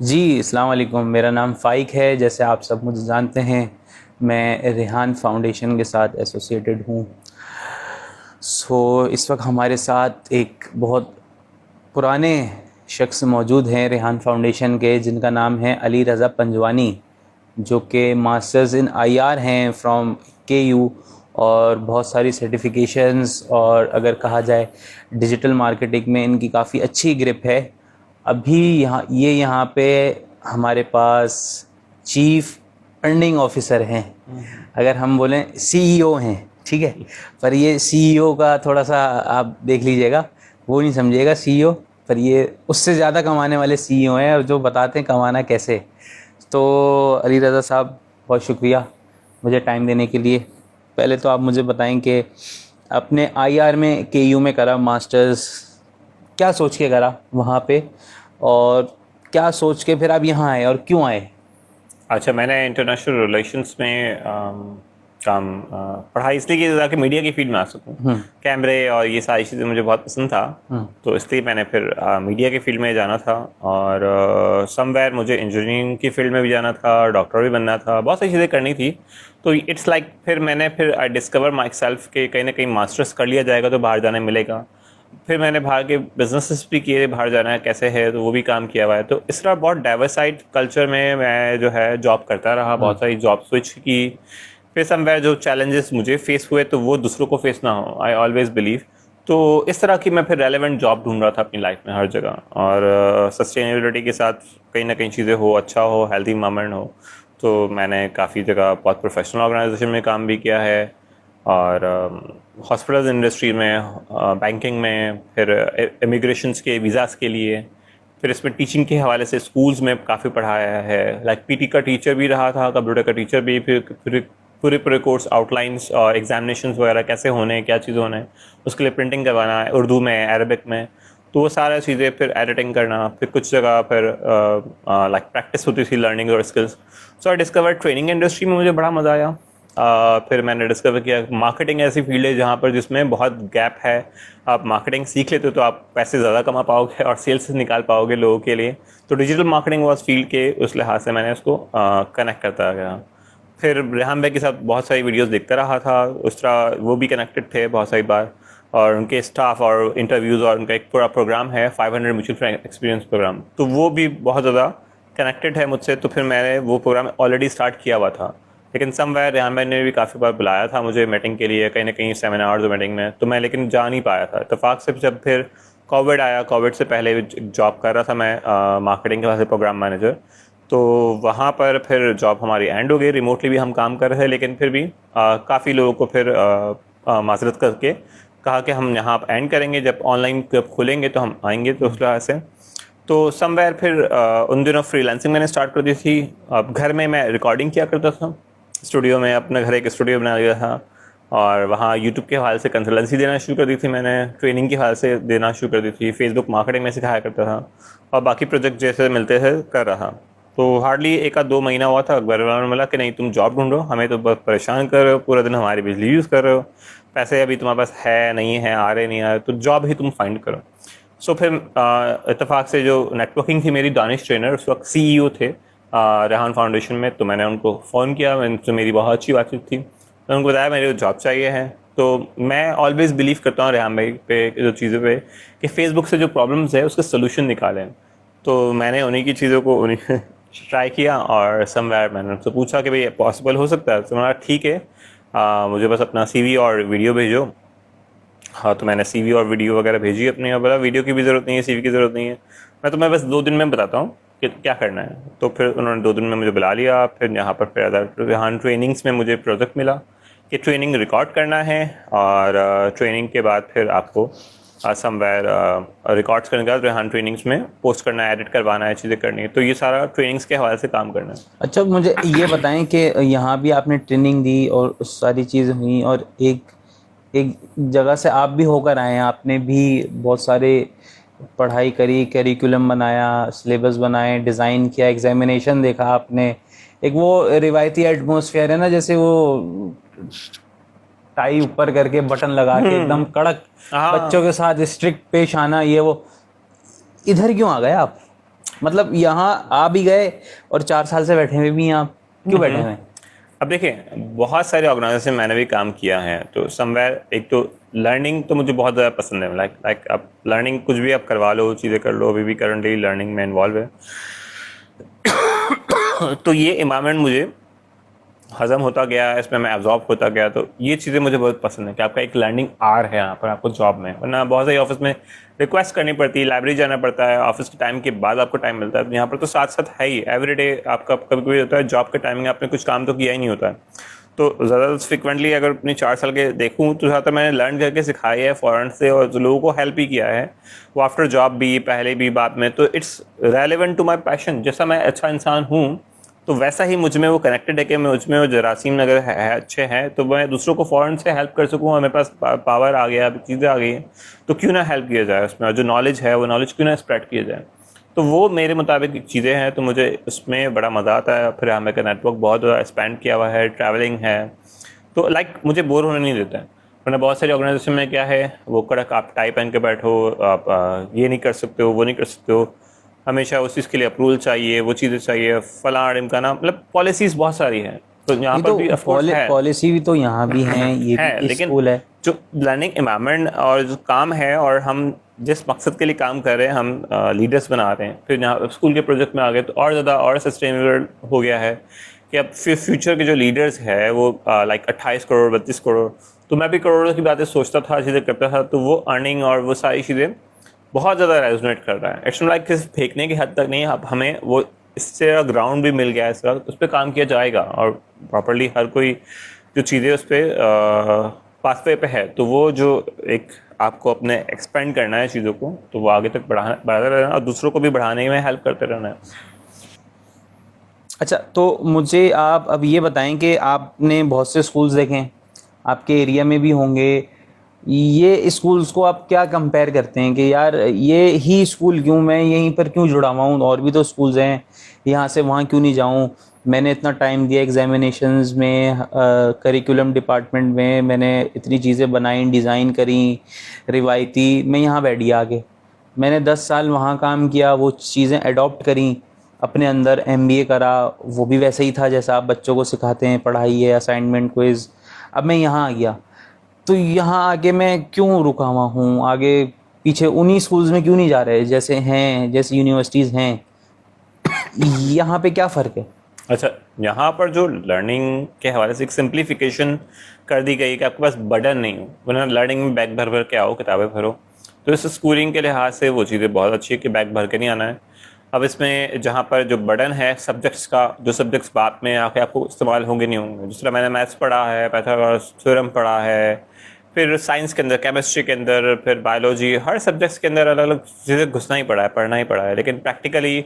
जी, अस्सलाम वालेकुम। मेरा नाम फ़ाइक है, जैसे आप सब मुझे जानते हैं। मैं रेहान फाउंडेशन के साथ एसोसिएटेड हूँ। इस वक्त हमारे साथ एक बहुत पुराने शख्स मौजूद हैं रेहान फाउंडेशन के, जिनका नाम है अली रज़ा पंजवानी, जो कि मास्टर्स इन आईआर हैं फ्रॉम केयू, और बहुत सारी सर्टिफिकेशंस, और अगर कहा जाए डिजिटल मार्केटिंग में इनकी काफ़ी अच्छी ग्रिप है। अभी यहाँ पे हमारे पास चीफ अर्निंग ऑफिसर हैं, अगर हम बोलें सीईओ हैं, ठीक है। पर ये सीईओ का थोड़ा सा आप देख लीजिएगा, वो नहीं समझिएगा सीईओ, पर ये उससे ज़्यादा कमाने वाले सीईओ हैं, और जो बताते हैं कमाना कैसे। तो अली रज़ा साहब, बहुत शुक्रिया मुझे टाइम देने के लिए। पहले तो आप मुझे बताएं कि अपने आईआर में केयू में करा मास्टर्स, क्या सोच के करा वहाँ पे, और क्या सोच के फिर आप यहाँ आए और क्यों आए? अच्छा, मैंने इंटरनेशनल रिलेशंस में काम पढ़ाई इसलिए की ताकि मीडिया की फील्ड में आ सकूं। कैमरे और ये सारी चीज़ें मुझे बहुत पसंद था, तो इसलिए मैंने फिर मीडिया की फील्ड में जाना था। और समवेयर मुझे इंजीनियरिंग की फील्ड में भी जाना था, डॉक्टर भी बनना था, बहुत सारी चीज़ें करनी थी। तो इट्स लाइक फिर मैंने आई डिस्कवर माई सेल्फ के कहीं ना कहीं मास्टर्स कर लिया जाएगा तो बाहर जाने मिलेगा। फिर मैंने बाहर के बिजनेसेस भी किए, बाहर जाना है कैसे है तो वो भी काम किया हुआ है। तो इस तरह बहुत डाइवर्साइड कल्चर में मैं जो है जॉब करता रहा, बहुत सारी जॉब स्विच की। फिर समवेयर जो चैलेंजेस मुझे फेस हुए तो वो दूसरों को फेस ना हो, आई ऑलवेज बिलीव। तो इस तरह की मैं फिर रेलेवेंट जॉब ढूंढ रहा था अपनी लाइफ में हर जगह, और सस्टेनेबिलिटी के साथ कहीं ना कहीं चीज़ें हो, अच्छा हो, हेल्थी इन्वायरमेंट हो। तो मैंने काफ़ी जगह बहुत प्रोफेशनल ऑर्गेनाइजेशन में काम भी किया है, और हॉस्पिटल्स इंडस्ट्री में, बैंकिंग में, फिर इमिग्रेशंस के वीज़ास के लिए। फिर इसमें टीचिंग के हवाले से स्कूल्स में काफ़ी पढ़ाया है, लाइक पीटी का टीचर भी रहा था, कंप्यूटर का टीचर भी। फिर पूरे पूरे कोर्स आउटलाइंस और एग्जामिनेशंस वगैरह कैसे होने हैं, क्या चीज़ होना है, उसके लिए प्रिंटिंग करवाना है उर्दू में, अरबिक में। तो वो सारा चीज़ें, फिर एडिटिंग करना, फिर कुछ जगह फिर लाइक प्रैक्टिस होती थी, लर्निंग और skills. So I discover training industry में मुझे बड़ा मज़ा आया। फिर मैंने डिस्कवर किया मार्केटिंग ऐसी फील्ड है जहाँ पर जिसमें बहुत गैप है। आप मार्केटिंग सीख लेते हो तो आप पैसे ज़्यादा कमा पाओगे और सेल्स निकाल पाओगे लोगों के लिए। तो डिजिटल मार्केटिंग वॉज फील्ड के उस लिहाज से मैंने उसको कनेक्ट करता गया। फिर रेहान भाई के साथ बहुत सारी वीडियोस देखता रहा था, उस तरह वो भी कनेक्टेड थे बहुत सारी बार। और उनके स्टाफ और इंटरव्यूज़, और उनका एक पूरा प्रोग्राम है 500 म्यूचुअल एक्सपीरियंस प्रोग्राम, तो वो भी बहुत ज़्यादा कनेक्टेड है मुझसे। तो फिर मैंने वो प्रोग्राम ऑलरेडी स्टार्ट किया हुआ था, लेकिन समवेयर रेहान भाई ने भी काफ़ी बार बुलाया था मुझे मीटिंग के लिए, कहीं ना कहीं सेमिनार्स और मीटिंग में, तो मैं लेकिन जा नहीं पाया था। इतफाक़ से जब फिर कोविड आया, कोविड से पहले जॉब कर रहा था मैं मार्केटिंग के वहाँ से प्रोग्राम मैनेजर। तो वहाँ पर फिर जॉब हमारी एंड हो गई, रिमोटली भी हम काम कर रहे थे, लेकिन फिर भी काफ़ी लोगों को फिर माजरत करके कहा कि हम यहाँ एंड करेंगे, जब ऑनलाइन जब खुलेंगे तो हम आएंगे। तो उस लिहाज से तो समवेयर फिर उन दिनों फ्रीलांसिंग मैंने स्टार्ट कर दी थी। अब घर में मैं रिकॉर्डिंग किया करता था, स्टूडियो में, अपने घर एक स्टूडियो बना लिया था, और वहाँ यूट्यूब के हवाले से कंसल्टेंसी देना शुरू कर दी थी मैंने, ट्रेनिंग के हवाले से देना शुरू कर दी थी, फेसबुक मार्केटिंग में सिखाया करता था, और बाकी प्रोजेक्ट जैसे मिलते थे कर रहा। तो हार्डली 1 या 2 महीना हुआ था, घर वालों ने बोला कि नहीं तुम जॉब ढूंढो, हमें तो बहुत परेशान कर रहे हो, पूरा दिन हमारी बिजली यूज़ कर रहे हो, पैसे अभी तुम्हारे पास है नहीं है, आ रहे नहीं आ रहे, तो जॉब ही तुम फाइंड करो। सो फिर इत्तेफाक से जो नेटवर्किंग थी मेरी, दानिश ट्रेनर उस वक्त सीईओ थे रेहान फाउंडेशन में, तो मैंने उनको फ़ोन किया, उनसे मेरी बहुत अच्छी बातचीत थी, तो उनको बताया मेरे को जॉब चाहिए है। तो मैं ऑलवेज़ बिलीव करता हूँ रेहान भाई पे, जो चीज़ों पे, कि फेसबुक से जो प्रॉब्लम्स है उसके सोल्यूशन निकालें। तो मैंने उन्हीं की चीज़ों को उन्हीं ट्राई किया, और समवेयर मैंने उनसे पूछा कि भाई पॉसिबल हो सकता है, तो मैंने कहा ठीक है, मुझे बस अपना सीवी और वीडियो भेजो। हाँ, तो मैंने सीवी और वीडियो वगैरह भेजी अपनी, और बोला वीडियो की भी ज़रूरत नहीं है, सीवी की ज़रूरत नहीं है, मैं तुम्हें बस 2 दिन में बताता हूँ कि क्या करना है। तो फिर उन्होंने 2 दिन में मुझे बुला लिया। फिर यहाँ पर फिर यहाँ ट्रेनिंग्स में मुझे प्रोजेक्ट मिला कि ट्रेनिंग रिकॉर्ड करना है, और ट्रेनिंग के बाद फिर आपको समवेयर रिकॉर्ड्स करने के बाद रेहान ट्रेनिंग्स में पोस्ट करना है, एडिट करवाना है, चीज़ें करनी है। तो ये सारा ट्रेनिंग्स के हवाले से काम करना है। अच्छा, मुझे ये बताएं कि यहाँ भी आपने ट्रेनिंग दी और सारी चीज़ें हुई, और एक एक जगह से आप भी होकर आए हैं, आपने भी बहुत सारे पढ़ाई करी, करिकुलम बनाया, सिलेबस बनाए, डिज़ाइन किया, एग्जामिनेशन देखा आपने। एक वो रिवायती एटमॉस्फेयर है ना, जैसे वो टाई ऊपर करके बटन लगा के एकदम कड़क, हाँ, बच्चों के साथ स्ट्रिक्ट पेश आना, ये वो, इधर क्यों आ गए आप? मतलब यहाँ आ भी गए और 4 साल से बैठे हुए भी हैं आप, क्यों बैठे हुए हैं? अब देखिए, बहुत सारे ऑर्गेनाइजेशन मैंने भी काम किया है, तो समवेयर एक तो लर्निंग तो मुझे बहुत ज़्यादा पसंद है। लाइक आप लर्निंग कुछ भी आप करवा लो, चीज़ें कर लो, अभी भी करंटली लर्निंग में इन्वॉल्व है। तो ये इन्वायरमेंट मुझे हजम होता गया, इसमें मैं एब्जॉर्ब होता गया, तो ये चीज़ें मुझे बहुत पसंद है कि आपका एक लर्निंग आर है यहाँ पर आपको जॉब में। वरना बहुत सारी ऑफिस में रिक्वेस्ट करनी पड़ती है, लाइब्रेरी जाना पड़ता है, ऑफिस के टाइम के बाद आपको टाइम मिलता है। यहाँ पर तो साथ साथ है ही, एवरीडे आपका कभी कभी होता है जॉब के टाइमिंग आपने कुछ काम तो किया ही नहीं होता है। तो ज़्यादा फ्रिक्वेंटली अगर अपनी 4 साल के देखूँ तो ज़्यादातर मैंने लर्न करके सिखाई है फ़ॉरेन से, और जो लोगों को हेल्प ही किया है वो आफ्टर जॉब भी, पहले भी, बाद में। तो it's relevant to my passion. जैसा मैं अच्छा इंसान हूँ तो वैसा ही मुझ में वो कनेक्टेड है कि मैं मुझ में वो जरासीम अगर है अच्छे हैं तो मैं दूसरों को फ़ौरन से हेल्प कर सकूँ, और मेरे पास पावर आ गया, चीज़ें आ गई हैं, तो क्यों ना हेल्प किया जाए उसमें, और जो नॉलेज है वो नॉलेज क्यों ना स्प्रेड किया जाए। तो वो मेरे मुताबिक चीज़ें हैं, तो मुझे उसमें बड़ा मज़ा आता है। फिर हमें का नेटवर्क बहुत ज़्यादा एक्सपेंड किया हुआ है, ट्रैवलिंग है, तो लाइक मुझे बोर होने नहीं देता है। वरना बहुत सारी ऑर्गेनाइजेशन में क्या है, वो कड़क आप टाई पहन के बैठो, आप ये नहीं कर सकते हो, वो नहीं कर सकते हो, हमेशा उस चीज़ के लिए अप्रूवल चाहिए, वो चीज़ें चाहिए, फलां ढिमकाना, मतलब पॉलिसीज़ बहुत सारी हैं। तो यहाँ पर भी ऑफ कोर्स है, पॉलिसी भी तो यहाँ भी हैं, ये भी लेकिन स्कूल है। जो लर्निंग एनवायरनमेंट और जो काम है, और हम जिस मकसद के लिए काम कर रहे हैं, हम लीडर्स बना रहे हैं, फिर यहाँ स्कूल के प्रोजेक्ट में आ गए तो और ज़्यादा और सस्टेनेबल हो गया है कि अब फिर फ्यूचर के जो लीडर्स है वो लाइक 28 करोड़ 32 करोड़, तो मैं भी करोड़ों की बातें सोचता था, चीज़ें करता था, तो वो अर्निंग और वो सारी चीज़ें बहुत ज़्यादा रेजोनेट कर रहा है। इट्स लाइक सिर्फ फेंकने की हद तक नहीं, अब हमें वो इससे ग्राउंड भी मिल गया है, इस वक्त उस पर काम किया जाएगा, और प्रॉपरली हर कोई जो चीज़ें उस पर पाथवे पे है, तो वो जो एक आपको अपने एक्सपेंड करना है चीज़ों को, तो वो आगे तक बढ़ाते रहना और दूसरों को भी बढ़ाने में हेल्प करते रहना है। अच्छा, तो मुझे आप अब ये बताएं कि आपने बहुत से स्कूल्स देखे हैं, आपके एरिया में भी होंगे, ये स्कूल्स को आप क्या कंपेयर करते हैं कि यार ये ही स्कूल क्यों, मैं यहीं पर क्यों जुड़ा हुआ हूँ, और भी तो स्कूल्स हैं, यहाँ से वहाँ क्यों नहीं जाऊँ, मैंने इतना टाइम दिया एग्जामिनेशंस में, करिकुलम डिपार्टमेंट में मैंने इतनी चीज़ें बनाई, डिज़ाइन करी, रिवायती, मैं यहाँ बैठ गया आगे, मैंने 10 साल वहाँ काम किया, वो चीज़ें अडॉप्ट करी अपने अंदर, MBA करा, वो भी वैसे ही था जैसा आप बच्चों को सिखाते हैं, पढ़ाई है, असाइनमेंट, क्विज़। अब मैं यहाँ आ गया, तो यहाँ आगे मैं क्यों रुका हुआ हूँ, आगे पीछे उन्हीं स्कूल्स में क्यों नहीं जा रहे जैसे हैं, जैसे यूनिवर्सिटीज़ हैं? यहाँ पे क्या फ़र्क है? अच्छा, यहाँ पर जो लर्निंग के हवाले से एक सिंप्लीफिकेशन कर दी गई कि आपके पास बर्डन नहीं हो, वरना लर्निंग में बैग भर भर के आओ, किताबें भरो। तो इस स्कूलिंग के लिहाज से वो चीज़ें बहुत अच्छी है कि बैग भर के नहीं आना है। अब इसमें जहाँ पर जो बर्डन है सब्जेक्ट्स का, जो सब्जेक्ट्स बाद में आके आपको इस्तेमाल होंगे नहीं होंगे, जिस तरह मैंने मैथ्स पढ़ा है, पाइथागोरस थ्योरम पढ़ा है, फिर साइंस के अंदर, केमिस्ट्री के अंदर, फिर बायोलॉजी, हर सब्जेक्ट्स के अंदर अलग अलग चीज़ें घुसना ही पड़ा है, पढ़ना ही पड़ा है। लेकिन प्रैक्टिकली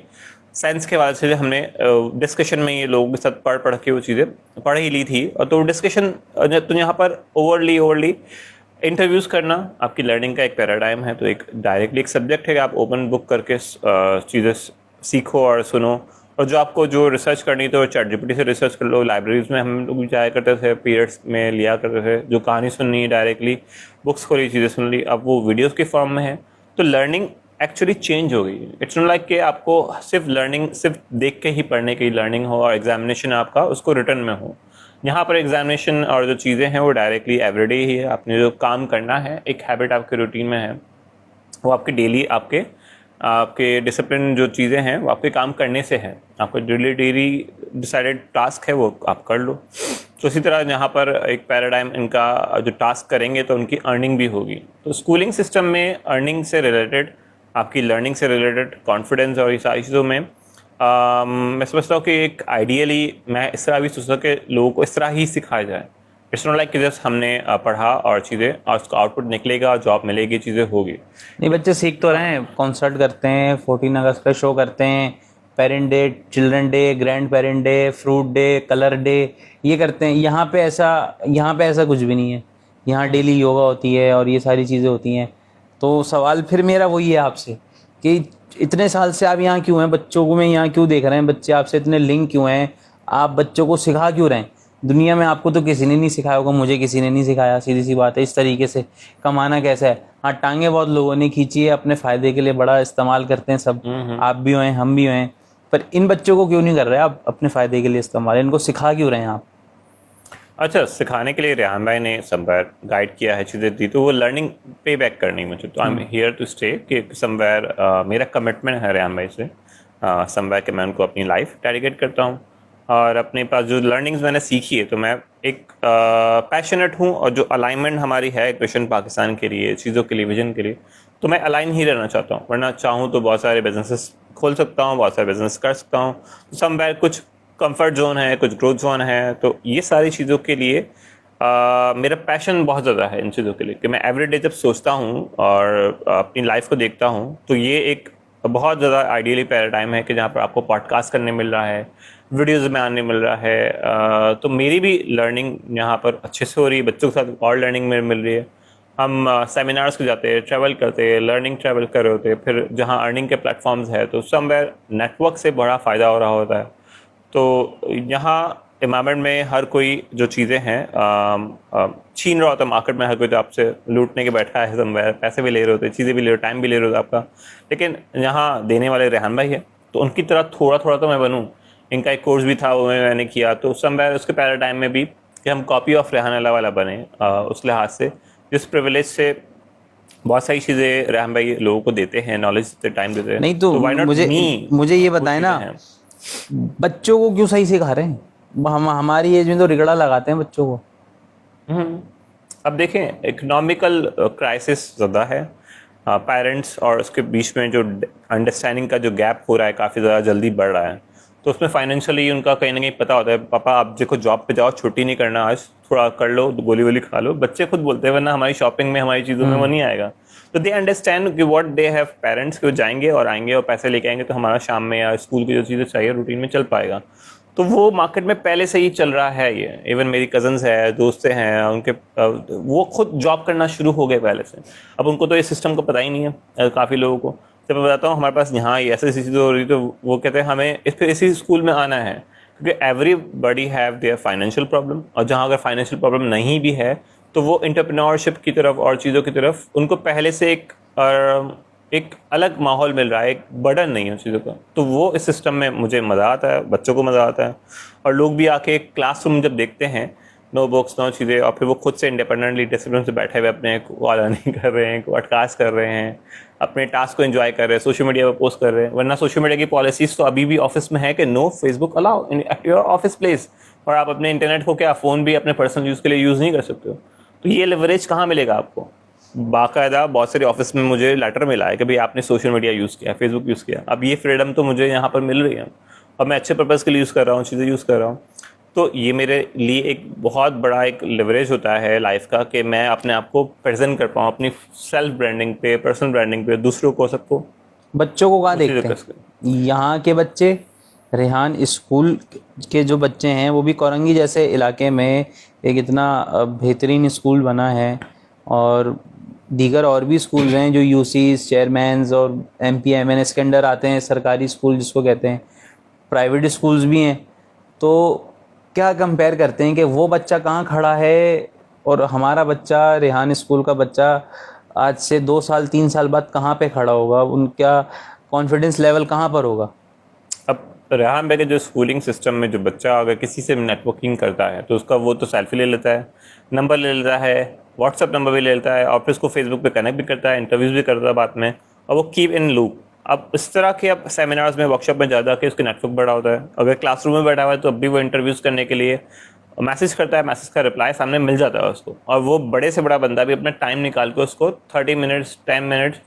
साइंस के वाले से हमने डिस्कशन में ये लोगों के साथ पढ़ के वो चीज़ें पढ़ ही ली थी, और तो डिस्कशन तो यहाँ पर ओवरली इंटरव्यूज़ करना आपकी लर्निंग का एक पैराडाइम है। तो एक डायरेक्टली एक सब्जेक्ट है कि आप ओपन बुक करके चीज़ें सीखो और सुनो, और जो आपको जो रिसर्च करनी तो ChatGPT से रिसर्च कर लो। लाइब्रेरीज में हम लोग भी जाया करते थे, पीरियड्स में लिया करते थे, जो कहानी सुननी है डायरेक्टली बुक्स खोली, चीज़ें सुन ली, अब वो वीडियोस के फॉर्म में है। तो लर्निंग एक्चुअली चेंज हो गई। इट्स नॉट लाइक कि आपको सिर्फ लर्निंग सिर्फ देख के ही पढ़ने की लर्निंग हो, और एग्जामिनेशन आपका उसको रिटर्न में हो। यहाँ पर एग्जामिनेशन और जो चीज़ें हैं वो डायरेक्टली एवरीडे ही है। आपने जो काम करना है, एक हैबिट आपके रूटीन में है, वो आपके डेली आपके डिसिप्लिन जो चीज़ें हैं वो आपके काम करने से है। आपका डेली डिसाइडेड टास्क है वो आप कर लो। तो इसी तरह यहाँ पर एक पैराडाइम, इनका जो टास्क करेंगे तो उनकी अर्निंग भी होगी। तो स्कूलिंग सिस्टम में अर्निंग से रिलेटेड, आपकी लर्निंग से रिलेटेड, कॉन्फिडेंस और ये सारी चीज़ों में मैं समझता हूँ कि एक आइडियली मैं इस तरह भी सोचता हूँ कि लोगों को इस तरह ही सिखाया जाए। इट्स नॉट लाइक कि जस्ट हमने पढ़ा और चीज़ें और उसका आउटपुट निकलेगा, जॉब मिलेगी, चीज़ें होगी। नहीं, बच्चे सीख तो रहे हैं, कॉन्सर्ट करते हैं, 14 अगस्त पे शो करते हैं, parent day, children day, grand parent day, fruit day, colour day, ये करते हैं। यहाँ पे ऐसा कुछ भी नहीं है। यहाँ डेली योगा होती है और ये सारी चीज़ें होती हैं। तो सवाल फिर मेरा वही है आपसे कि इतने साल से आप यहाँ क्यों हैं, बच्चों को मैं यहाँ क्यों देख रहे हैं, बच्चे आपसे इतने लिंक क्यों हैं, आप बच्चों को सिखा क्यों रहे हैं? दुनिया में आपको तो किसी ने नहीं सिखाया होगा, मुझे किसी ने नहीं सिखाया, सीधी सी बात है। इस तरीके से कमाना कैसा है। हाँ, टांगे बहुत लोगों ने खींची है अपने फ़ायदे के लिए, बड़ा इस्तेमाल करते हैं सब, आप भी हुए हम भी हुए, पर इन बच्चों को क्यों नहीं कर रहे आप अपने फ़ायदे के लिए इस्तेमाल, इनको सिखा क्यों रहे हैं आप? अच्छा, सिखाने के लिए रेहान भाई ने समवेयर गाइड किया है, चीज़ें दी, तो वो लर्निंग पे बैक करनी मुझे, तो I am here to stay कि समवेयर मेरा कमिटमेंट है रेहान भाई से, समवेयर कि मैं उनको अपनी लाइफ डेडिकेट करता हूँ और अपने पास जो लर्निंग्स मैंने सीखी है, तो मैं एक पैशनेट हूँ और जो अलाइनमेंट हमारी है एक विजन पाकिस्तान के लिए, चीज़ों के लिए, विजन के लिए, तो मैं अलाइन ही रहना चाहता हूँ। वरना चाहूँ तो बहुत सारे बिजनेसेस खोल सकता हूँ, बहुत सारे बिजनेस कर सकता हूँ, समवेयर कुछ कंफर्ट जोन है, कुछ ग्रोथ जोन है, तो ये सारी चीज़ों के लिए मेरा पैशन बहुत ज़्यादा है इन चीज़ों के लिए, कि मैं एवरीडे जब सोचता हूँ और अपनी लाइफ को देखता हूँ, तो ये एक बहुत ज़्यादा आइडियली पैराडाइम है कि जहाँ पर आपको पॉडकास्ट करने मिल रहा है, वीडियोज़ में आने मिल रहा है, तो मेरी भी लर्निंग यहाँ पर अच्छे से हो रही है, बच्चों के साथ और लर्निंग में मिल रही है। हम सेमिनार्स को जाते हैं, ट्रैवल करते हैं, लर्निंग ट्रैवल कर रहे होते हैं, फिर जहाँ अर्निंग के प्लेटफॉर्म्स है, तो समवेयर नेटवर्क से बड़ा फ़ायदा हो रहा होता है। तो यहाँ इमामगढ़ में हर कोई जो चीज़ें हैं छीन रहा होता है मार्केट में, हर कोई तो आपसे लूटने के बैठा है, समवेयर पैसे भी ले रहे होते, चीज़ें भी ले रहे, टाइम भी ले रहे होते आपका, लेकिन यहाँ देने वाले रेहान भाई है, तो उनकी तरह थोड़ा थोड़ा तो मैं बनूँ। इनका एक कोर्स भी था, वो मैंने किया, तो समवेयर उसके पैराडाइम में भी कि हम कॉपी ऑफ रेहान अल्लाह वाला बने, उस लिहाज से जिस प्रिविलेज से बहुत सारी चीज़ें रेहान भाई लोगों को देते हैं, नॉलेज देते, टाइम देते हैं। नहीं तो why not me? मुझे ये वो बताएं चीज़ें ना, हैं। बच्चों को क्यों सही सिखा रहे हैं? हम हमारी एज में तो रिगड़ा लगाते हैं बच्चों को। अब देखें, इकोनॉमिकल क्राइसिस ज़्यादा है, पेरेंट्स और उसके बीच में जो अंडरस्टैंडिंग का जो गैप हो रहा है काफ़ी ज़्यादा जल्दी बढ़ रहा है, तो उसमें फाइनेंशियली उनका कहीं ना कहीं पता होता है, पापा आप देखो जॉब पे जाओ, छुट्टी नहीं करना आज, थोड़ा कर लो, गोली वोली खा लो, बच्चे खुद बोलते हैं, वरना हमारी शॉपिंग में, हमारी चीज़ों में वो नहीं आएगा। तो दे अंडरस्टैंड कि व्हाट दे हैव पेरेंट्स, कि वो जाएंगे और आएंगे और पैसे लेके आएंगे, तो हमारा शाम में या स्कूल की जो चीज़ें चाहिए रूटीन में चल पाएगा। तो वो मार्केट में पहले से ही चल रहा है ये। इवन मेरी कज़न्स है, दोस्त हैं, उनके वो खुद जॉब करना शुरू हो गए पहले से। अब उनको तो ये सिस्टम का पता ही नहीं है, काफ़ी लोगों को। जब मैं बताता हूँ हमारे पास यहाँ ऐसी चीज़ें हो रही, तो वो कहते हैं हमें इसी स्कूल में आना है, क्योंकि everybody have their financial problem, और जहाँ अगर फाइनेंशियल प्रॉब्लम नहीं भी है, तो वो एंटरप्रेन्योरशिप की तरफ और चीज़ों की तरफ उनको पहले से एक अलग माहौल मिल रहा है, एक बर्डन नहीं है चीज़ों का। तो वो इस सिस्टम में मुझे मज़ा आता है, बच्चों को मज़ा आता है, और लोग भी आके क्लासरूम जब देखते हैं, नो बुक्स नो चीज़ें, और फिर वो खुद से इंडिपेंडेंटली डिसिप्लिन से बैठे हुए अपने को लर्निंग कर रहे हैं, पॉडकास्ट कर रहे हैं, अपने टास्क को एंजॉय कर रहे हैं, सोशल मीडिया पर पोस्ट कर रहे हैं। वरना सोशल मीडिया की पॉलिसीज़ तो अभी भी ऑफिस में है कि no Facebook allow in your office place, और आप अपने इंटरनेट को क्या फ़ोन भी अपने पर्सनल यूज़ के लिए यूज़ नहीं कर सकते हो। तो ये लेवरेज कहाँ मिलेगा आपको? बाकायदा बहुत सारे ऑफिस में मुझे लेटर मिला है कि भाई आपने सोशल मीडिया यूज़ किया, फेसबुक यूज़ किया। अब ये फ्रीडम तो मुझे यहाँ पर मिल रही है, और मैं अच्छे पर्पज़ के लिए यूज़ कर रहा हूँ, चीज़ें यूज़ कर रहा हूँ। तो ये मेरे लिए एक बहुत बड़ा एक लेवरेज होता है लाइफ का, कि मैं अपने आप को प्रेजेंट कर पाऊँ अपनी सेल्फ ब्रांडिंग पे, पर्सनल ब्रांडिंग पे, दूसरों को, सबको। बच्चों को कहाँ देखते हैं यहाँ के बच्चे? रेहान स्कूल के जो बच्चे हैं वो भी कोरंगी जैसे इलाके में एक इतना बेहतरीन स्कूल बना है, और दीगर और भी स्कूल हैं जो यूसीज, चेयरमैन्स और MPMNS के अंडर आते हैं, सरकारी स्कूल जिसको कहते हैं, प्राइवेट स्कूल्स भी हैं। तो क्या कंपेयर करते हैं कि वो बच्चा कहाँ खड़ा है और हमारा बच्चा, रेहान स्कूल का बच्चा आज से 2 साल 3 साल बाद कहाँ पे खड़ा होगा, उनका कॉन्फिडेंस लेवल कहाँ पर होगा? अब रेहान भाई के जो स्कूलिंग सिस्टम में जो बच्चा अगर किसी से नेटवर्किंग करता है, तो उसका वो तो सेल्फी ले लेता है, नंबर ले लेता है, व्हाट्सअप नंबर भी ले लेता है, और फिर उसको फेसबुक पे कनेक्ट भी करता है, इंटरव्यूज़ भी करता है बाद में, और वो कीप इन लूप। अब इस तरह के अब सेमिनार्स में, वर्कशॉप में ज़्यादा के उसका नेटवर्क बड़ा होता है। अगर क्लासरूम में बैठा हुआ है तो अब भी वो इंटरव्यूज़ करने के लिए मैसेज करता है, मैसेज का रिप्लाई सामने मिल जाता है उसको, और वो बड़े से बड़ा बंदा भी अपना टाइम निकाल के उसको 30 मिनट्स 10 मिनट्स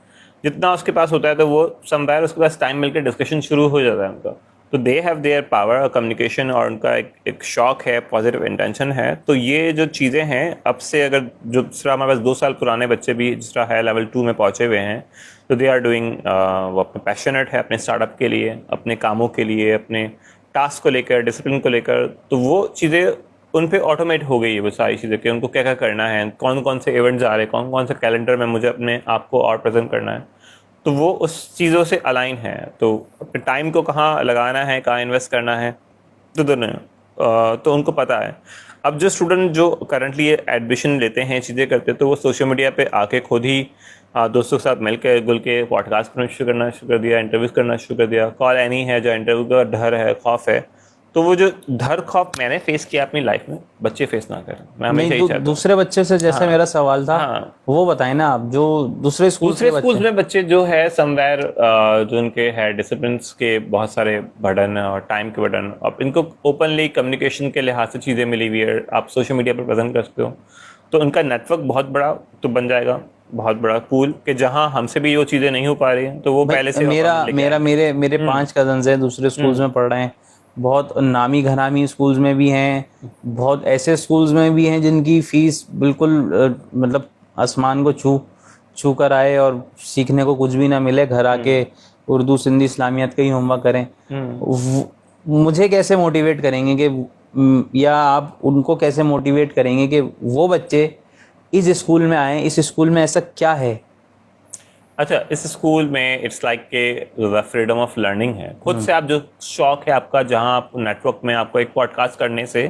जितना उसके पास होता है, तो वो समवेयर उसके पास टाइम मिलकर डिस्कशन शुरू हो जाता है उनका। तो they have their power communication, और उनका एक शौक है, पॉजिटिव इंटेंशन है। तो ये जो चीज़ें हैं, अब से अगर जो जिस तरह हमारे पास 2 साल पुराने बच्चे भी जिस तरह है लेवल 2 में पहुँचे हुए हैं, तो दे आर डूइंग, वो अपने पैशनेट है अपने स्टार्टअप के लिए, अपने कामों के लिए, अपने टास्क को लेकर, डिसिप्लिन को लेकर। तो वो चीज़ें उन पे ऑटोमेट हो गई है, वो सारी चीज़ें, कि उनको क्या क्या करना है, कौन कौन से इवेंट्स आ रहे हैं, कौन कौन से कैलेंडर में मुझे अपने आप को और प्रेजेंट करना है। तो वो उस चीज़ों से अलाइन है। तो अपने टाइम को कहाँ लगाना है, कहाँ इन्वेस्ट करना है, तो दोनों तो उनको पता है। अब जो स्टूडेंट जो करंटली एडमिशन लेते हैं, चीज़ें करते हैं, तो वो सोशल मीडिया पे आके खुद ही दोस्तों के साथ मिल के गुल के पॉडकास्ट करना शुरू कर दिया, इंटरव्यूज़ करना शुरू कर दिया। कॉल एनी है, जो इंटरव्यू का डर है, खौफ है, तो वो जो डर खौफ मैंने फेस किया अपनी लाइफ में, बच्चे फेस ना करें। मैं हमेशा नहीं, यही चाहता हूँ। दूसरे बच्चे से जैसे हाँ। मेरा सवाल था, हाँ। वो बताएं ना आप, जो दूसरे स्कूल्स में बच्चे जो है समवेयर जो उनके है डिसिप्लिन के बहुत सारे बर्डन और टाइम के बर्डन, अब इनको ओपनली कम्युनिकेशन के लिहाज से चीज़ें मिली हुई है, आप सोशल मीडिया पर प्रेजेंट कर सकते हो, तो उनका नेटवर्क बहुत बड़ा तो बन जाएगा, बहुत बड़ा पूल, कि जहाँ हमसे भी वो चीज़ें नहीं हो पा रही हैं तो वो पहले से मेरे 5 कजन्स हैं, दूसरे स्कूल्स में पढ़ रहे हैं, बहुत नामी घरामी स्कूल्स में भी हैं, बहुत ऐसे स्कूल्स में भी हैं जिनकी फीस बिल्कुल मतलब आसमान को छू कर आए और सीखने को कुछ भी ना मिले, घर आके उर्दू सिंधी इस्लामियात का ही होमवर्क करें। मुझे कैसे मोटिवेट करेंगे कि या आप उनको कैसे मोटिवेट करेंगे कि वो बच्चे इस स्कूल में आए, इस स्कूल में ऐसा क्या है? अच्छा, इस स्कूल में इट्स लाइक के फ्रीडम ऑफ लर्निंग है, खुद से आप जो शौक है आपका, जहां आप नेटवर्क में आपको एक पॉडकास्ट करने से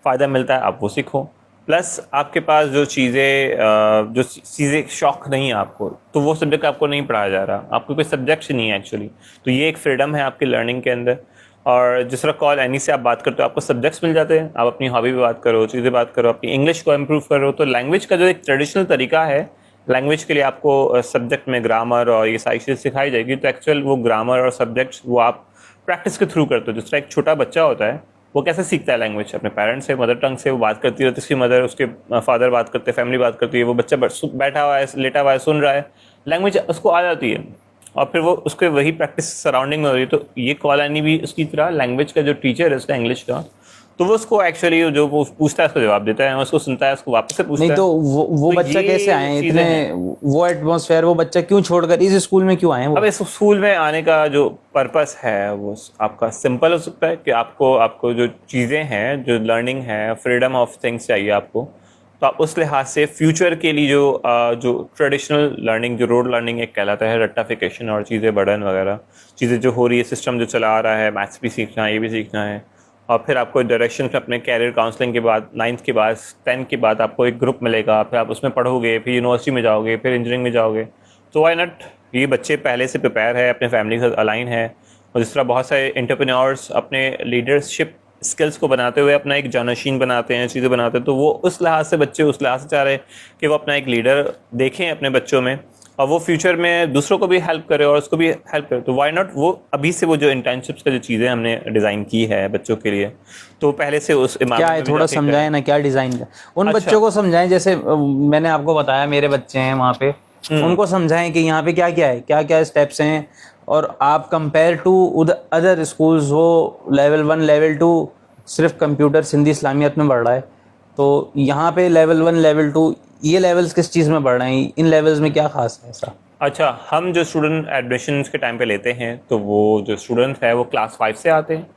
फ़ायदा मिलता है, आप वो सीखो, प्लस आपके पास जो चीज़ें शौक नहीं है आपको, तो वो सब्जेक्ट आपको नहीं पढ़ाया जा रहा, आपको कोई सब्जेक्ट नहीं है एक्चुअली, तो ये एक फ्रीडम है आपकी लर्निंग के अंदर। और जिस तरह कॉल एनी से आप बात करते हो, आपको सब्जेक्ट्स मिल जाते हैं, आप अपनी हॉबी पे बात करो, चीज़ें बात करो, अपनी इंग्लिश को इम्प्रूव करो। तो लैंग्वेज का जो एक ट्रेडिशनल तरीका है, लैंग्वेज के लिए आपको सब्जेक्ट में ग्रामर और ये सारी चीज़ सिखाई जाएगी, तो एक्चुअल वो ग्रामर और सब्जेक्ट्स वो आप प्रैक्टिस के थ्रू करते हो। जिस तरह एक छोटा बच्चा होता है, वो कैसे सीखता है लैंग्वेज? अपने पेरेंट्स से, मदर टंग से वो बात करती है, तो उसकी मदर, उसके फादर बात करते हैं, फैमिली बात करती है, वो बच्चा बैठा हुआ है, लेटा हुआ है, सुन रहा है, लैंग्वेज उसको आ जाती है, और फिर वो उसके वही प्रैक्टिस सराउंडिंग में हो रही है। तो ये कॉलानी भी उसकी तरह लैंग्वेज का जो टीचर है उसका इंग्लिश का, तो वो उसको एक्चुअली जो वो पूछता है उसको जवाब देता है, उसको सुनता है, उसको वापस से पूछता है। नहीं तो वो बच्चा कैसे आए इतने, वो एटमॉस्फेयर, वो बच्चा क्यों छोड़कर इस स्कूल में क्यों आए? अब इस स्कूल में आने का जो पर्पस है वो आपका सिंपल हो सकता है कि आपको जो चीज़ें हैं, जो लर्निंग है, फ्रीडम ऑफ थिंग्स चाहिए आपको, तो आप उस लिहाज से फ्यूचर के लिए जो ट्रेडिशनल लर्निंग, जो रोड लर्निंग एक कहलाता है, रट्टाफिकेशन और चीज़ें बर्डन वगैरह चीज़ें जो हो रही है, सिस्टम जो चला आ रहा है, मैथ्स भी सीखना है, ये भी सीखना है, और फिर आपको डायरेक्शन अपने कैरियर काउंसलिंग के बाद 9th के बाद 10th के बाद आपको एक ग्रुप मिलेगा, फिर आप उसमें पढ़ोगे, फिर यूनिवर्सिटी में जाओगे, फिर इंजीनियरिंग में जाओगे, तो वाई नॉट? ये बच्चे पहले से प्रिपेयर है, अपने फैमिली के साथ अलाइन है, और जिस तरह बहुत सारे एंटरप्रेन्योर्स अपने लीडरशिप स्किल्स को बनाते हुए अपना एक जानशीन बनाते हैं, चीज़ें बनाते हैं, तो वो उस लिहाज से बच्चे उस लिहाज से चाह रहे हैं कि वो अपना एक लीडर देखें अपने बच्चों में, और वो फ्यूचर में दूसरों को भी हेल्प करे और उसको भी हेल्प करे। तो व्हाई नॉट वो अभी से वो जो इंटर्नशिप्स का जो चीज़ें हमने डिज़ाइन की है बच्चों के लिए, तो पहले से उस क्या है, थोड़ा समझाएं ना, क्या डिज़ाइन का उन अच्छा। बच्चों को समझाएं, जैसे मैंने आपको बताया मेरे बच्चे हैं वहाँ पे, उनको समझाएं कि यहाँ पे क्या क्या है, क्या क्या स्टेप्स हैं, और आप कंपेयर टू अदर स्कूल्स हो, लेवल 1 लेवल 2 सिर्फ कंप्यूटर सिंधी इस्लामियत में बढ़ रहा है, तो यहाँ पे लेवल 1 लेवल 2 ये लेवल्स किस चीज़ में बढ़ रहे हैं, इन लेवल्स में क्या खास है ऐसा? अच्छा, हम जो स्टूडेंट एडमिशन के टाइम पे लेते हैं, तो वो जो स्टूडेंट है वो क्लास 5 से आते हैं।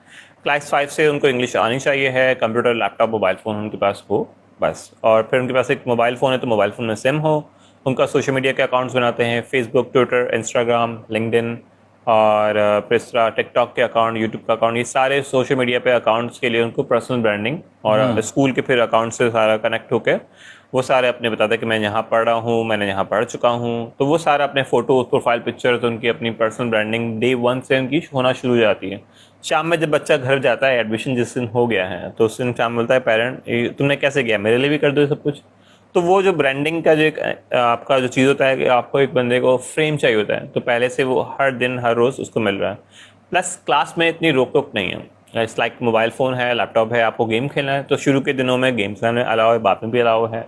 क्लास 5 से उनको इंग्लिश आनी चाहिए है, कंप्यूटर, लैपटॉप, मोबाइल फ़ोन उनके पास हो बस, और फिर उनके पास एक मोबाइल फ़ोन है तो मोबाइल फ़ोन में सिम हो, उनका सोशल मीडिया के अकाउंट्स बनाते हैं, फेसबुक, ट्विटर, इंस्टाग्राम, लिंक्डइन, और फिर इस तरह टिकटॉक के अकाउंट, यूट्यूब का अकाउंट, ये सारे सोशल मीडिया पे अकाउंट्स के लिए उनको पर्सनल ब्रांडिंग, और स्कूल के फिर अकाउंट से सारा कनेक्ट होकर वो सारे अपने बताते हैं कि मैं यहाँ पढ़ रहा हूँ, मैंने यहाँ पढ़ चुका हूँ, तो वो सारा अपने फ़ोटो, प्रोफाइल पिक्चर्स, उनकी अपनी पर्सनल ब्रांडिंग डे 1 से उनकी होना शुरू हो जाती है। शाम में जब बच्चा घर जाता है, एडमिशन जिस दिन हो गया है, तो उस दिन शाम बोलता है पेरेंट तुमने कैसे किया, मेरे लिए भी कर दो ये सब कुछ। तो वो जो ब्रांडिंग का जो एक आपका जो चीज़ होता है कि आपको एक बंदे को फ्रेम चाहिए होता है, तो पहले से वो हर दिन हर रोज़ उसको मिल रहा है। प्लस क्लास में इतनी रोक टोक नहीं है, इट्स लाइक मोबाइल फ़ोन है, लैपटॉप है, आपको गेम खेलना है, तो शुरू के दिनों में गेम्स खेलने अलावा है, बाद में भी अलावा है,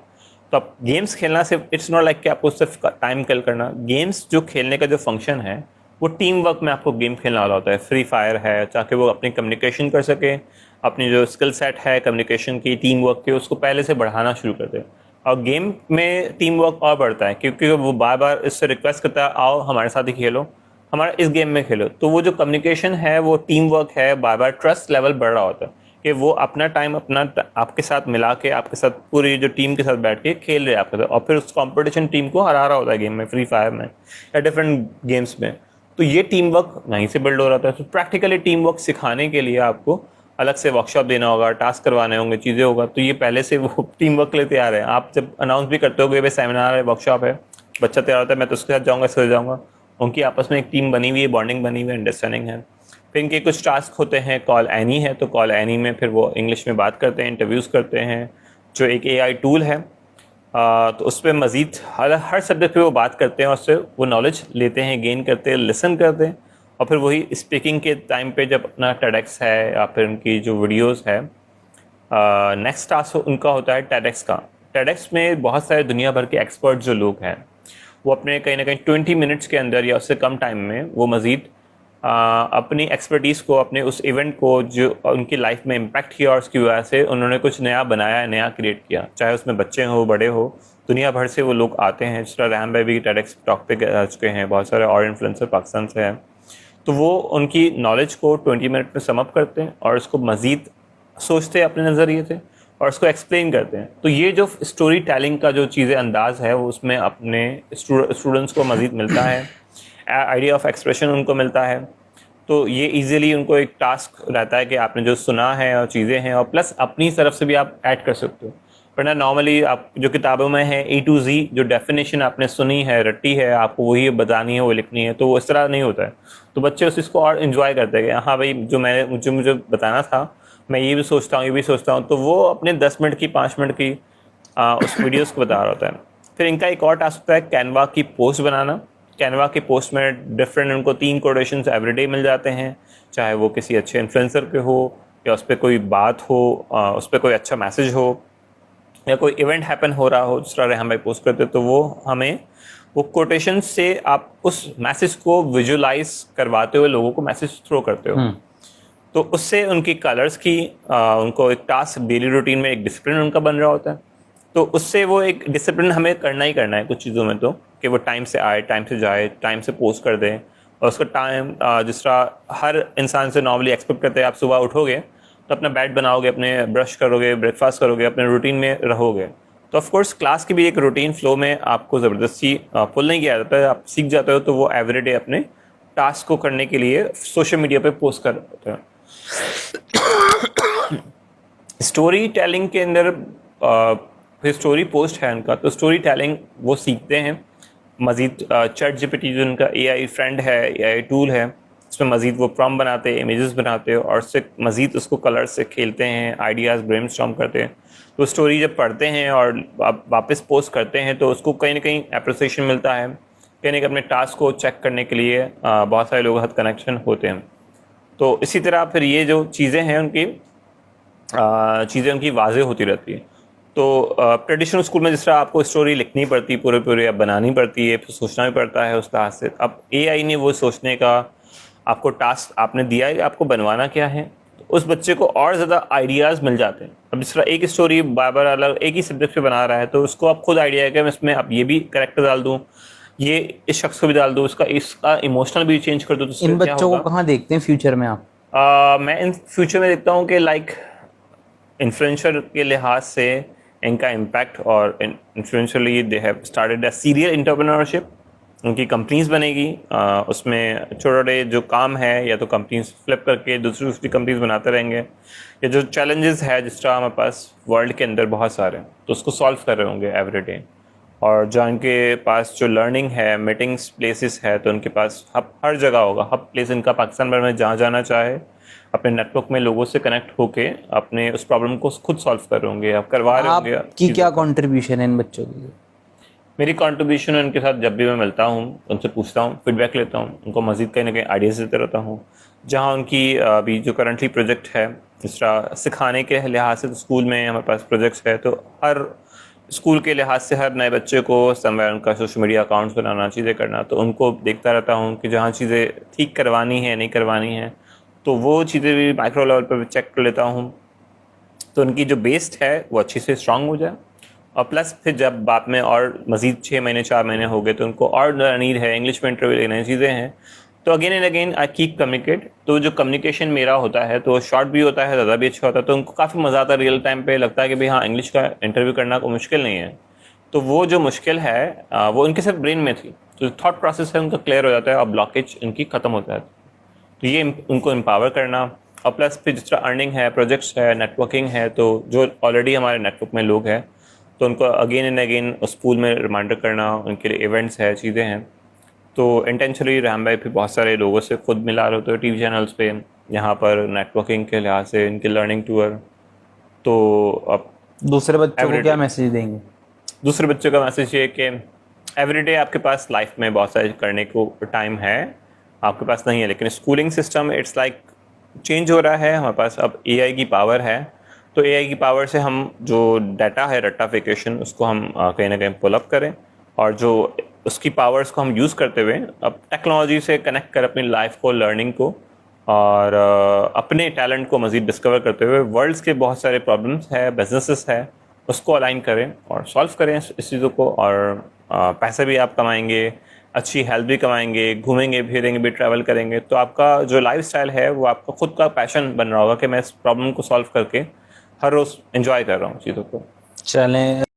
तो अब गेम्स खेलना सिर्फ इट्स नॉट लाइक कि आपको सिर्फ टाइम किल करना। गेम्स जो खेलने का जो फंक्शन है वो टीम वर्क में आपको गेम खेलना वाला होता है। फ्री फायर है ताकि वो अपनी कम्युनिकेशन कर सके, अपनी जो स्किल सेट है कम्युनिकेशन की, टीम वर्क की, उसको पहले से बढ़ाना शुरू कर दे। और गेम में टीम वर्क और बढ़ता है क्योंकि वो बार बार इससे रिक्वेस्ट करता है आओ हमारे साथ ही खेलो, हमारा इस गेम में खेलो। तो वो जो कम्युनिकेशन है, वो टीम वर्क है, बार बार ट्रस्ट लेवल बढ़ रहा होता है कि वो अपना टाइम आपके साथ मिला के, आपके साथ पूरी जो टीम के साथ बैठ के खेल रहे हैं आपके साथ, और फिर उस कंपटीशन टीम को हरा रहा होता है गेम में, फ्री फायर में या डिफरेंट गेम्स में। तो ये टीम वर्क वहीं से बिल्ड हो रहा था। तो प्रैक्टिकली टीम वर्क सिखाने के लिए आपको अलग से वर्कशॉप देना होगा, टास्क करवाने होंगे, चीज़ें होगा, तो ये पहले से वो टीम वर्क के लिए तैयार है। आप जब अनाउंस भी करते हो कि भाई सेमिनार है, वर्कशॉप है, बच्चा तैयार होता है मैं तो उसके साथ जाऊँगा, इसके साथ जाऊँगा, उनकी आपस में एक टीम बनी हुई है, बॉन्डिंग बनी हुई है, अंडरस्टैंडिंग है। फिर इनके कुछ टास्क होते हैं, कॉल एनी है, तो कॉल एनी में फिर वो इंग्लिश में बात करते हैं, इंटरव्यूज़ करते हैं, जो एक AI टूल है। तो उस पर मज़ीद हर सब्जेक्ट पे वो बात करते हैं और उससे वो नॉलेज लेते हैं, गेन करते हैं, लिसन करते हैं, और फिर वही स्पीकिंग के टाइम पे जब अपना TEDx है या फिर उनकी जो वीडियोस है, नेक्स्ट टास्क उनका होता है TEDx का। TEDx में बहुत सारे दुनिया भर के एक्सपर्ट जो लोग हैं वो अपने कहीं ना कहीं 20 मिनट्स के अंदर या उससे कम टाइम में वो मज़ीद अपनी एक्सपर्टीज़ को, अपने उस इवेंट को जो उनकी लाइफ में इम्पैक्ट किया और उसकी वजह से उन्होंने कुछ नया बनाया, नया क्रिएट किया, चाहे उसमें बच्चे हो, बड़े हो, दुनिया भर से वो लोग आते हैं। जिस तरह रेहान भाई भी TEDx टॉक पे आ चुके हैं, बहुत सारे और इन्फ्लुएंसर पाकिस्तान से हैं, तो वो उनकी नॉलेज को 20 मिनट में सम अप करते हैं और उसको मज़ीद सोचते हैं अपने नज़रिए से और उसको एक्सप्लेन करते हैं। तो ये जो स्टोरी टेलिंग का जो चीज़ें अंदाज़ है वो उसमें अपने स्टूडेंट्स को मज़ीद मिलता है, आइडिया ऑफ एक्सप्रेशन उनको मिलता है। तो ये इजीली उनको एक टास्क रहता है कि आपने जो सुना है और चीज़ें हैं, और प्लस अपनी तरफ से भी आप ऐड कर सकते हो। वरना नॉर्मली आप जो किताबों में है A to Z जो डेफिनेशन आपने सुनी है, रट्टी है, आपको वही बतानी है, वो लिखनी है, तो वो इस तरह नहीं होता है। तो बच्चे उस इसको और इन्जॉय करते हैं कि हाँ भाई जो मुझे बताना था मैं ये भी सोचता हूँ, ये भी सोचता हूँ, तो वो अपने 10 मिनट की, 5 मिनट की उस वीडियोज़ को बता रहा होता है। फिर इनका एक और टास्क होता है कैनवा की पोस्ट बनाना। कैनवा के पोस्ट में डिफरेंट उनको 3 कोटेशंस एवरीडे मिल जाते हैं, चाहे वो किसी अच्छे इन्फ्लुएंसर के हो या उस पर कोई बात हो, उस पर कोई अच्छा मैसेज हो या कोई इवेंट हैपन हो रहा हो, जिस तरह हम भाई पोस्ट करते, तो वो हमें वो कोटेशन से आप उस मैसेज को विजुलाइज करवाते हुए लोगों को मैसेज थ्रो करते हो। तो उससे उनकी कलर्स की उनको एक टास्क डेली रूटीन में एक डिसिप्लिन उनका बन रहा होता है। तो उससे वो एक डिसिप्लिन हमें करना ही करना है कुछ चीज़ों में, तो कि वो टाइम से आए, टाइम से जाए, टाइम से पोस्ट कर दें। और उसका टाइम जिस तरह हर इंसान से नॉर्मली एक्सपेक्ट करते हैं, आप सुबह उठोगे तो अपना बेड बनाओगे, अपने ब्रश करोगे, ब्रेकफास्ट करोगे, अपने रूटीन में रहोगे। तो ऑफ कोर्स क्लास की भी एक रूटीन फ्लो में आपको ज़बरदस्ती पुल नहीं किया जाता है, आप सीख जाते हो। तो वो एवरीडे अपने टास्क को करने के लिए सोशल मीडिया पे पोस्ट कर रहे होते हैं। स्टोरी टेलिंग के अंदर फिर स्टोरी पोस्ट है उनका, तो स्टोरी टेलिंग वो सीखते हैं मज़ीद। ChatGPT जो उनका AI फ्रेंड है, AI टूल है, उसमें मज़ीद वो प्रॉम्प्ट बनाते हैं, इमेजेस बनाते हैं और उससे मज़ीद उसको कलर से खेलते हैं, आइडियाज़ ब्रेनस्टॉर्म करते हैं। तो स्टोरी जब पढ़ते हैं और वापस पोस्ट करते हैं तो उसको कहीं ना कहीं अप्रिसिएशन मिलता है, कहीं ना कहीं अपने टास्क को चेक करने के लिए बहुत सारे लोगों के साथ कनेक्शन होते हैं। तो इसी तरह फिर ये जो चीज़ें हैं उनकी वाज़ेह होती रहती है। तो ट्रेडिशनल स्कूल में जिस तरह आपको स्टोरी लिखनी पड़ती है पूरे अब बनानी पड़ती है, फिर सोचना भी पड़ता है उस तरह से। अब AI ने वो सोचने का आपको टास्क आपने दिया है, आपको बनवाना क्या है, तो उस बच्चे को और ज़्यादा आइडियाज़ मिल जाते हैं। अब जिस तरह एक स्टोरी बार बार अलग एक ही सब्जेक्ट पे बना रहा है, तो उसको आप खुद आइडिया है कि मैं इसमें अब ये भी करेक्टर डाल दूँ, ये इस शख्स को भी डाल दूँ, इसका इमोशनल भी चेंज कर दूँ। इन बच्चों को कहाँ देखते हैं फ्यूचर में आप? मैं इन फ्यूचर में देखता हूँ कि लाइक इन्फ्लुएंसर के लिहाज से इनका इम्पैक्ट, और influentially they have started a serial entrepreneurship. उनकी कंपनीज बनेगी, उसमें छोटे जो काम है या तो कंपनीज फ्लिप करके दूसरी कंपनीज बनाते रहेंगे, या जो चैलेंजेस है जिस तरह हमारे पास वर्ल्ड के अंदर बहुत सारे, तो उसको सॉल्व कर रहे होंगे एवरीडे। और जो उनके पास जो लर्निंग है, मीटिंग्स प्लेसेस है, तो उनके पास हब हर जगह होगा, हब प्लेस इनका पाकिस्तान भर में जहाँ जाना चाहे अपने नेटवर्क में लोगों से कनेक्ट होके अपने उस प्रॉब्लम को खुद सॉल्व कर रहे होंगे, आप करवा रहे होंगे। आपकी क्या कंट्रीब्यूशन है इन बच्चों के लिए? मेरी कंट्रीब्यूशन उनके साथ जब भी मैं मिलता हूँ उनसे पूछता हूँ, फीडबैक लेता हूँ, उनको मज़ीद कहीं ना कहीं आइडियाज़ देते रहता हूँ। जहाँ उनकी अभी जो करंटली प्रोजेक्ट है, जिस तरह सिखाने के लिहाज से तो स्कूल में हमारे पास प्रोजेक्ट्स है, तो हर स्कूल के लिहाज से हर नए बच्चे को समवेयर उनका सोशल मीडिया अकाउंट्स बनाना, चीज़ें करना, तो उनको देखता रहता हूँ कि जहाँ चीज़ें ठीक करवानी है, नहीं करवानी है, तो वो चीज़ें भी माइक्रो लेवल पर चेक कर लेता हूँ, तो उनकी जो बेस्ड है वो अच्छी से स्ट्रांग हो जाए। और प्लस फिर जब बाद में और मज़ीद 6 महीने 4 महीने हो गए तो उनको और नीड है, इंग्लिश में इंटरव्यू लेना, चीज़ें हैं, तो again and again I keep communicate. तो जो कम्युनिकेशन मेरा होता है तो शॉर्ट भी होता है, ज़्यादा भी अच्छा होता है, तो उनको काफ़ी मज़ा आता है। रियल टाइम पे लगता है कि भाई हाँ, इंग्लिश का इंटरव्यू करना कोई मुश्किल नहीं है। तो वो जो मुश्किल है वो उनके सिर्फ ब्रेन में थी, तो थॉट प्रोसेस है उनका क्लियर हो जाता है और ब्लॉकेज उनकी ख़त्म हो जाती है। तो ये उनको एम्पावर करना और प्लस फिर जिस तरह अर्निंग है, प्रोजेक्ट्स है, नेटवर्किंग है, तो जो ऑलरेडी हमारे नेटवर्क में लोग हैं तो उनको अगेन एंड अगेन उस पूल में रिमाइंडर करना, उनके लिए इवेंट्स है, चीज़ें हैं। तो इंटेंशनली रेहान भाई फिर बहुत सारे लोगों से खुद मिला रहे होते हैं टीवी चैनल्स पे, यहाँ पर नेटवर्किंग के लिहाज से, इनके लर्निंग टूर। तो अब दूसरे बच्चों को क्या मैसेज देंगे? दूसरे बच्चों का मैसेज ये कि एवरीडे आपके पास लाइफ में बहुत सारे करने को टाइम है, आपके पास नहीं है, लेकिन schooling system it's like change हो रहा है। हमारे पास अब एआई की पावर है, तो एआई की पावर से हम जो डाटा है, रट्टाफिकेशन, उसको हम कहीं ना कहीं पुल अप करें, और जो उसकी पावर्स को हम यूज़ करते हुए अब टेक्नोलॉजी से कनेक्ट कर अपनी लाइफ को, लर्निंग को, और अपने टैलेंट को मज़ीद डिस्कवर करते हुए वर्ल्ड्स के बहुत सारे प्रॉब्लम्स है, बिजनेसेस है, उसको अलाइन करें और सॉल्व करें इस चीज़ों को। और पैसे भी आप कमाएंगे, अच्छी हेल्थ भी कमाएंगे, घूमेंगे फिरेंगे भी, ट्रैवल करेंगे, तो आपका जो लाइफस्टाइल है वो आपका खुद का पैशन बन रहा होगा कि मैं इस प्रॉब्लम को सॉल्व करके हर रोज़ एंजॉय कर रहा हूँ चीज़ों को। चलें।